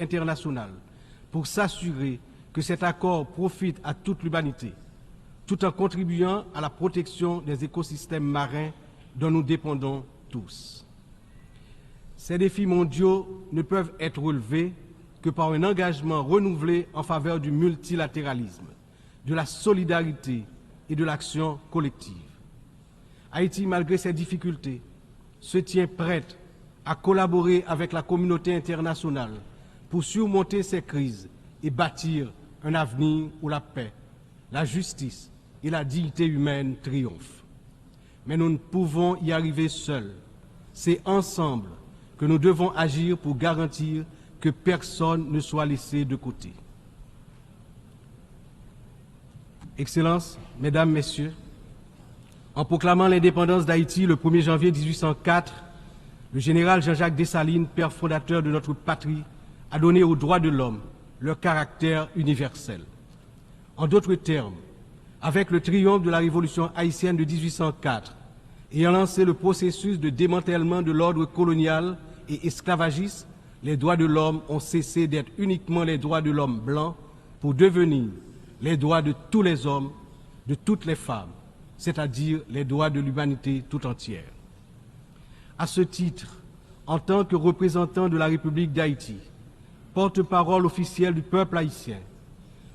internationale pour s'assurer que cet accord profite à toute l'humanité, tout en contribuant à la protection des écosystèmes marins dont nous dépendons tous. Ces défis mondiaux ne peuvent être relevés que par un engagement renouvelé en faveur du multilatéralisme, de la solidarité et de l'action collective. Haïti, malgré ses difficultés, se tient prête à collaborer avec la communauté internationale pour surmonter ces crises et bâtir un avenir où la paix, la justice et la dignité humaine triomphent. Mais nous ne pouvons y arriver seuls. C'est ensemble que nous devons agir pour garantir que personne ne soit laissé de côté. Excellences, Mesdames, Messieurs, en proclamant l'indépendance d'Haïti le 1er janvier 1804, le général Jean-Jacques Dessalines, père fondateur de notre patrie, a donné aux droits de l'homme leur caractère universel. En d'autres termes, avec le triomphe de la révolution haïtienne de 1804, ayant lancé le processus de démantèlement de l'ordre colonial et esclavagiste, les droits de l'homme ont cessé d'être uniquement les droits de l'homme blanc pour devenir les droits de tous les hommes, de toutes les femmes, c'est-à-dire les droits de l'humanité tout entière. À ce titre, en tant que représentant de la République d'Haïti, porte-parole officiel du peuple haïtien,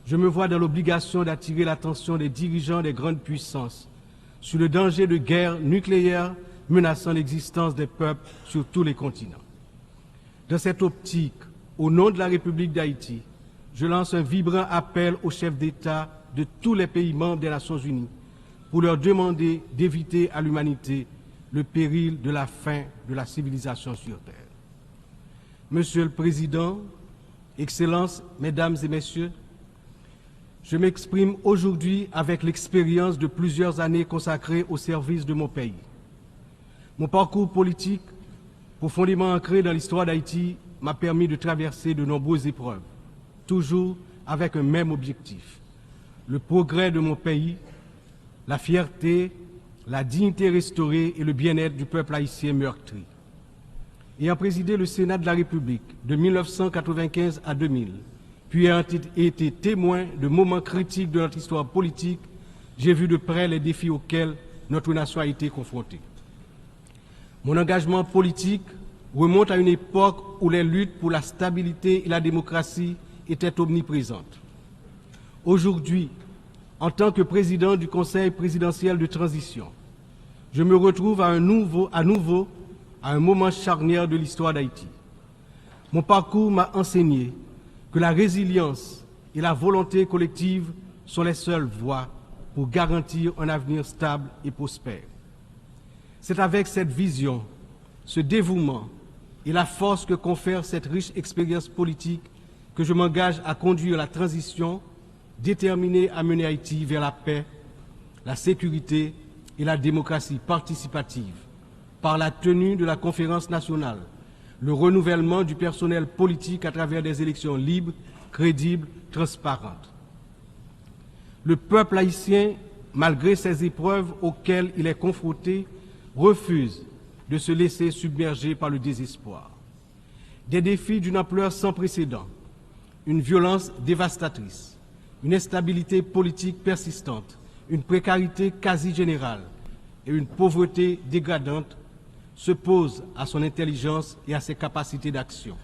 je me vois dans l'obligation d'attirer l'attention des dirigeants des grandes puissances sur le danger de guerre nucléaire menaçant l'existence des peuples sur tous les continents. Dans cette optique, au nom de la République d'Haïti, je lance un vibrant appel aux chefs d'État de tous les pays membres des Nations Unies pour leur demander d'éviter à l'humanité le péril de la fin de la civilisation sur Terre. Monsieur le Président, Excellences, Mesdames et Messieurs, je m'exprime aujourd'hui avec l'expérience de plusieurs années consacrées au service de mon pays. Mon parcours politique, profondément ancré dans l'histoire d'Haïti, m'a permis de traverser de nombreuses épreuves, toujours avec un même objectif, le progrès de mon pays, la fierté, la dignité restaurée et le bien-être du peuple haïtien meurtri. Ayant présidé le Sénat de la République de 1995 à 2000, puis ayant été témoin de moments critiques de notre histoire politique, j'ai vu de près les défis auxquels notre nation a été confrontée. Mon engagement politique remonte à une époque où les luttes pour la stabilité et la démocratie étaient omniprésentes. Aujourd'hui, en tant que président du Conseil présidentiel de transition, je me retrouve à nouveau à un moment charnière de l'histoire d'Haïti. Mon parcours m'a enseigné que la résilience et la volonté collective sont les seules voies pour garantir un avenir stable et prospère. C'est avec cette vision, ce dévouement et la force que confère cette riche expérience politique que je m'engage à conduire la transition déterminée à mener Haïti vers la paix, la sécurité et la démocratie participative par la tenue de la conférence nationale, le renouvellement du personnel politique à travers des élections libres, crédibles, transparentes. Le peuple haïtien, malgré ces épreuves auxquelles il est confronté, refuse de se laisser submerger par le désespoir. Des défis d'une ampleur sans précédent, une violence dévastatrice, une instabilité politique persistante, une précarité quasi générale et une pauvreté dégradante se posent à son intelligence et à ses capacités d'action.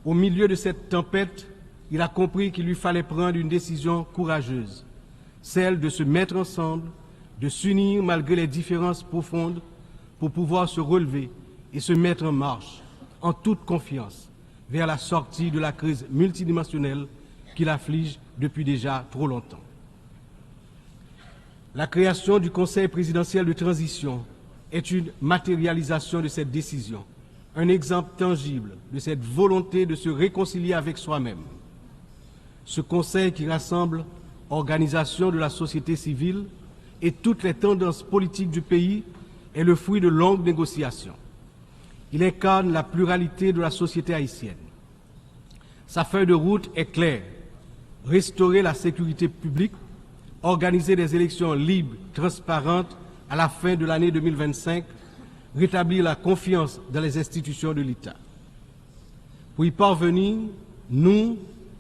Au milieu de cette tempête, il a compris qu'il lui fallait prendre une décision courageuse, celle de se mettre ensemble, de s'unir malgré les différences profondes pour pouvoir se relever et se mettre en marche, en toute confiance, vers la sortie de la crise multidimensionnelle qui l'afflige depuis déjà trop longtemps. La création du Conseil présidentiel de transition est une matérialisation de cette décision, un exemple tangible de cette volonté de se réconcilier avec soi-même. Ce Conseil qui rassemble organisations de la société civile et toutes les tendances politiques du pays est le fruit de longues négociations. Il incarne la pluralité de la société haïtienne. Sa feuille de route est claire: restaurer la sécurité publique, organiser des élections libres, transparentes à la fin de l'année 2025, rétablir la confiance dans les institutions de l'État. Pour y parvenir, nous,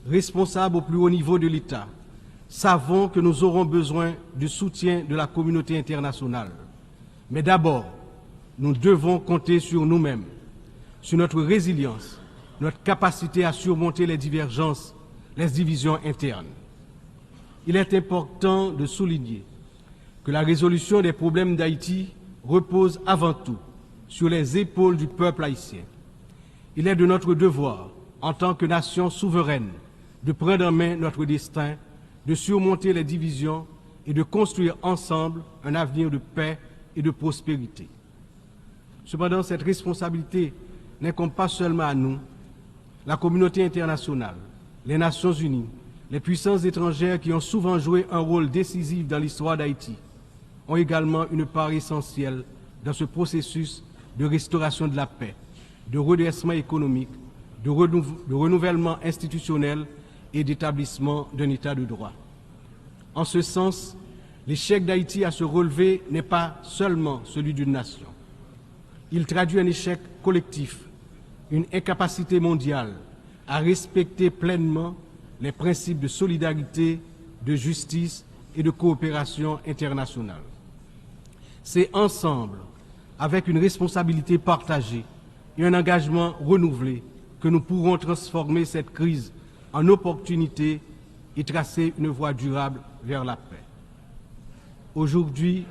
responsables au plus haut niveau de l'État, savons que nous aurons besoin du soutien de la communauté internationale. Mais d'abord, nous devons compter sur nous-mêmes, sur notre résilience, notre capacité à surmonter les divergences, les divisions internes. Il est important de souligner que la résolution des problèmes d'Haïti repose avant tout sur les épaules du peuple haïtien. Il est de notre devoir, en tant que nation souveraine, de prendre en main notre destin, de surmonter les divisions et de construire ensemble un avenir de paix et de prospérité. Cependant, cette responsabilité n'incombe pas seulement à nous. La communauté internationale, les Nations unies, les puissances étrangères qui ont souvent joué un rôle décisif dans l'histoire d'Haïti ont également une part essentielle dans ce processus de restauration de la paix, de redressement économique, de renouvellement institutionnel et d'établissement d'un État de droit. En ce sens, l'échec d'Haïti à se relever n'est pas seulement celui d'une nation. Il traduit un échec collectif, une incapacité mondiale à respecter pleinement les principes de solidarité, de justice et de coopération internationale. C'est ensemble, avec une responsabilité partagée et un engagement renouvelé, que nous pourrons transformer cette crise en opportunité et tracer une voie durable vers la paix. Aujourd'hui,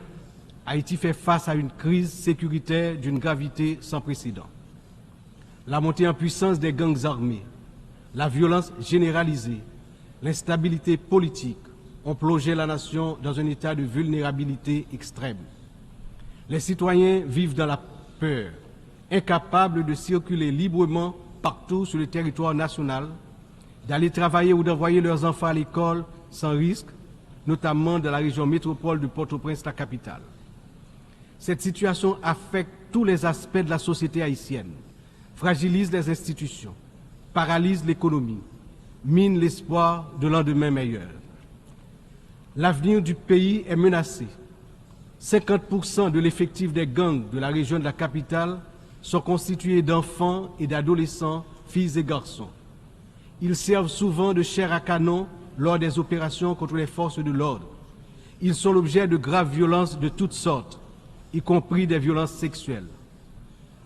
Haïti fait face à une crise sécuritaire d'une gravité sans précédent. La montée en puissance des gangs armés, la violence généralisée, l'instabilité politique ont plongé la nation dans un état de vulnérabilité extrême. Les citoyens vivent dans la peur, incapables de circuler librement partout sur le territoire national, d'aller travailler ou d'envoyer leurs enfants à l'école sans risque, notamment dans la région métropole de Port-au-Prince, la capitale. Cette situation affecte tous les aspects de la société haïtienne, fragilise les institutions, paralyse l'économie, mine l'espoir de lendemain meilleur. L'avenir du pays est menacé. 50% de l'effectif des gangs de la région de la capitale sont constitués d'enfants et d'adolescents, filles et garçons. Ils servent souvent de chair à canon lors des opérations contre les forces de l'ordre. Ils sont l'objet de graves violences de toutes sortes, y compris des violences sexuelles.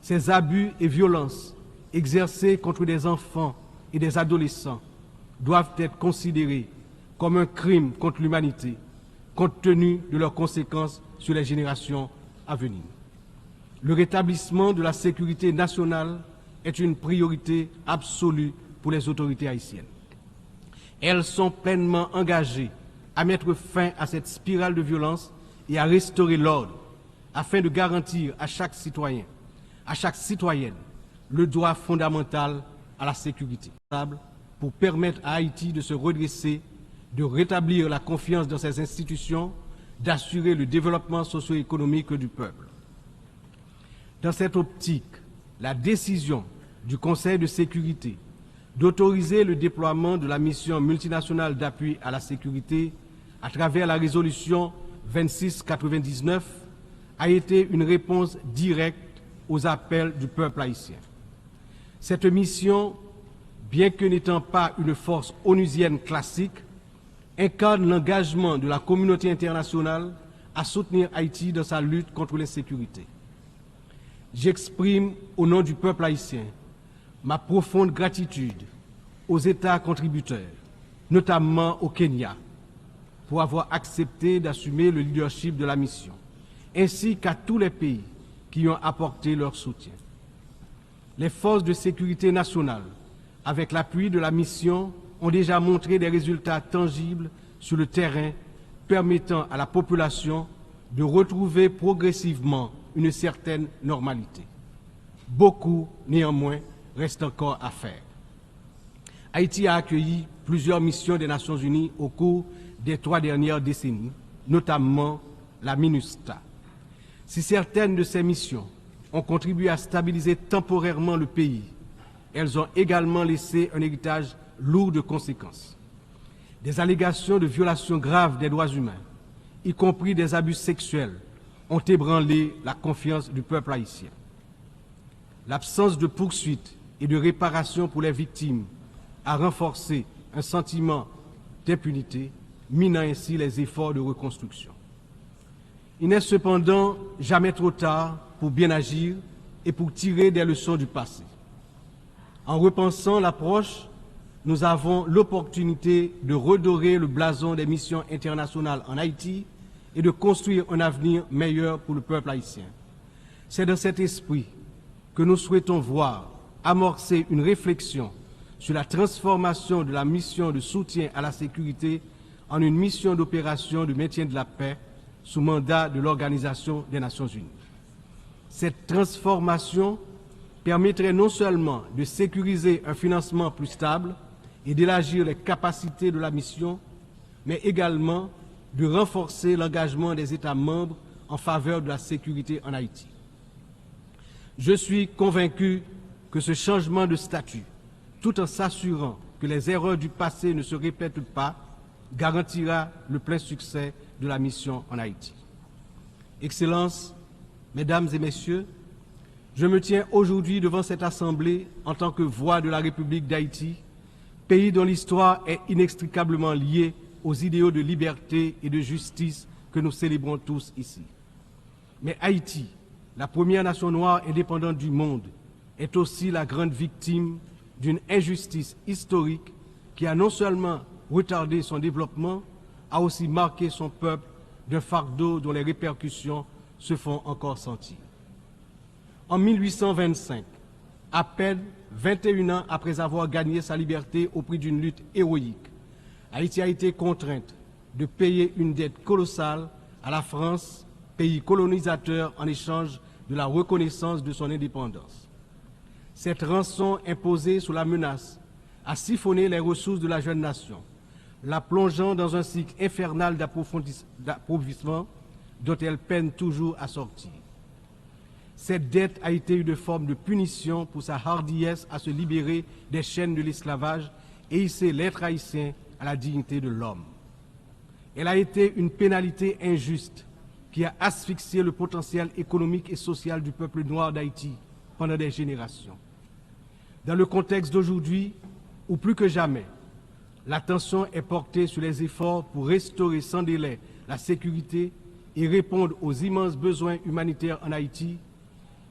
Ces abus et violences exercés contre des enfants et des adolescents doivent être considérés comme un crime contre l'humanité, compte tenu de leurs conséquences sur les générations à venir. Le rétablissement de la sécurité nationale est une priorité absolue pour les autorités haïtiennes. Elles sont pleinement engagées à mettre fin à cette spirale de violence et à restaurer l'ordre, afin de garantir à chaque citoyen, à chaque citoyenne, le droit fondamental à la sécurité, pour permettre à Haïti de se redresser, de rétablir la confiance dans ses institutions, d'assurer le développement socio-économique du peuple. Dans cette optique, la décision du Conseil de sécurité d'autoriser le déploiement de la mission multinationale d'appui à la sécurité à travers la résolution 2699 a été une réponse directe aux appels du peuple haïtien. Cette mission, bien que n'étant pas une force onusienne classique, incarne l'engagement de la communauté internationale à soutenir Haïti dans sa lutte contre l'insécurité. J'exprime au nom du peuple haïtien ma profonde gratitude aux États contributeurs, notamment au Kenya, pour avoir accepté d'assumer le leadership de la mission, ainsi qu'à tous les pays qui ont apporté leur soutien. Les forces de sécurité nationale, avec l'appui de la mission, ont déjà montré des résultats tangibles sur le terrain permettant à la population de retrouver progressivement une certaine normalité. Beaucoup, néanmoins, reste encore à faire. Haïti a accueilli plusieurs missions des Nations Unies au cours des 3 dernières décennies, notamment la MINUSTA. Si certaines de ces missions ont contribué à stabiliser temporairement le pays, elles ont également laissé un héritage lourd de conséquences. Des allégations de violations graves des droits humains, y compris des abus sexuels, ont ébranlé la confiance du peuple haïtien. L'absence de poursuite et de réparation pour les victimes a renforcé un sentiment d'impunité, minant ainsi les efforts de reconstruction. Il n'est cependant jamais trop tard pour bien agir et pour tirer des leçons du passé. En repensant l'approche, nous avons l'opportunité de redorer le blason des missions internationales en Haïti et de construire un avenir meilleur pour le peuple haïtien. C'est dans cet esprit que nous souhaitons voir amorcer une réflexion sur la transformation de la mission de soutien à la sécurité en une mission d'opération de maintien de la paix sous mandat de l'Organisation des Nations Unies. Cette transformation permettrait non seulement de sécuriser un financement plus stable et d'élargir les capacités de la mission, mais également de renforcer l'engagement des États membres en faveur de la sécurité en Haïti. Je suis convaincu que ce changement de statut, tout en s'assurant que les erreurs du passé ne se répètent pas, garantira le plein succès de la mission en Haïti. Excellences, Mesdames et Messieurs, je me tiens aujourd'hui devant cette Assemblée en tant que voix de la République d'Haïti, pays dont l'histoire est inextricablement liée aux idéaux de liberté et de justice que nous célébrons tous ici. Mais Haïti, la première nation noire indépendante du monde, est aussi la grande victime d'une injustice historique qui a non seulement retardé son développement, a aussi marqué son peuple d'un fardeau dont les répercussions se font encore sentir. En 1825, à peine 21 ans après avoir gagné sa liberté au prix d'une lutte héroïque, Haïti a été contrainte de payer une dette colossale à la France, pays colonisateur, en échange de la reconnaissance de son indépendance. Cette rançon imposée sous la menace a siphonné les ressources de la jeune nation, la plongeant dans un cycle infernal d'appauvrissement dont elle peine toujours à sortir. Cette dette a été une forme de punition pour sa hardiesse à se libérer des chaînes de l'esclavage et hisser l'être haïtien à la dignité de l'homme. Elle a été une pénalité injuste qui a asphyxié le potentiel économique et social du peuple noir d'Haïti pendant des générations. Dans le contexte d'aujourd'hui, où plus que jamais, l'attention est portée sur les efforts pour restaurer sans délai la sécurité et répondre aux immenses besoins humanitaires en Haïti,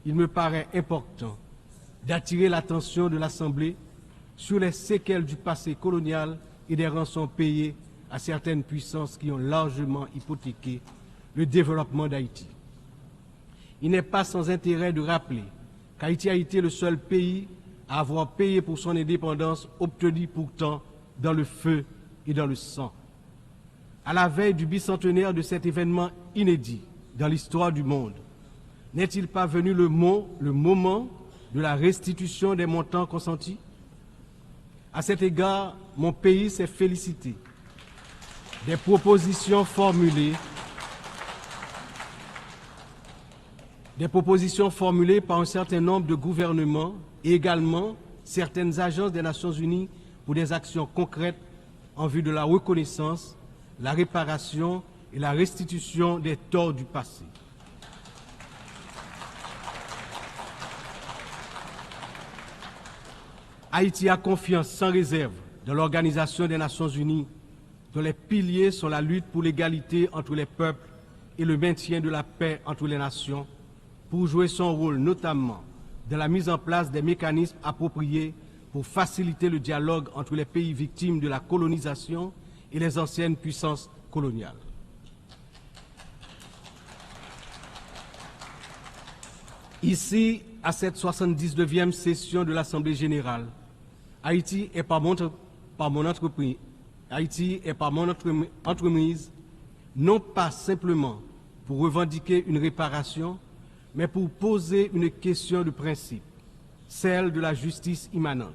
il me paraît important d'attirer l'attention de l'Assemblée sur les séquelles du passé colonial et des rançons payées à certaines puissances qui ont largement hypothéqué le développement d'Haïti. Il n'est pas sans intérêt de rappeler qu'Haïti a été le seul pays à avoir payé pour son indépendance, obtenue pourtant dans le feu et dans le sang. À la veille du bicentenaire de cet événement inédit dans l'histoire du monde, n'est-il pas venu le moment de la restitution des montants consentis? À cet égard, mon pays s'est félicité des propositions formulées par un certain nombre de gouvernements et également certaines agences des Nations Unies pour des actions concrètes en vue de la reconnaissance, la réparation et la restitution des torts du passé. Haïti a confiance sans réserve dans l'Organisation des Nations Unies, dont les piliers sont la lutte pour l'égalité entre les peuples et le maintien de la paix entre les nations, pour jouer son rôle notamment dans la mise en place des mécanismes appropriés pour faciliter le dialogue entre les pays victimes de la colonisation et les anciennes puissances coloniales. Ici, à cette 79e session de l'Assemblée générale, Haïti est par mon entreprise, non pas simplement pour revendiquer une réparation, mais pour poser une question de principe, celle de la justice immanente.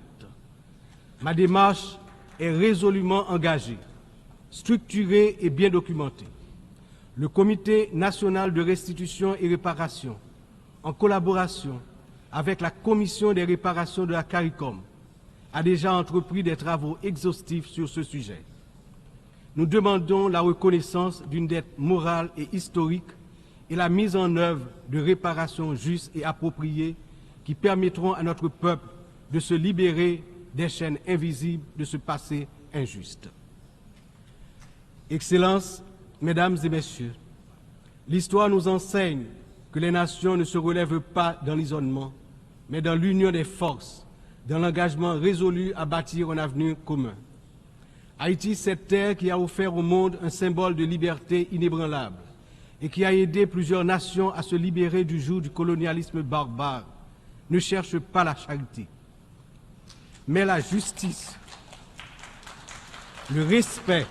Ma démarche est résolument engagée, structurée et bien documentée. Le Comité national de restitution et réparation, en collaboration avec la Commission des réparations de la CARICOM, a déjà entrepris des travaux exhaustifs sur ce sujet. Nous demandons la reconnaissance d'une dette morale et historique et la mise en œuvre de réparations justes et appropriées qui permettront à notre peuple de se libérer des chaînes invisibles de ce passé injuste. Excellences, Mesdames et Messieurs, l'histoire nous enseigne que les nations ne se relèvent pas dans l'isolement, mais dans l'union des forces, dans l'engagement résolu à bâtir un avenir commun. Haïti, cette terre qui a offert au monde un symbole de liberté inébranlable et qui a aidé plusieurs nations à se libérer du joug du colonialisme barbare, ne cherche pas la charité, mais la justice, le respect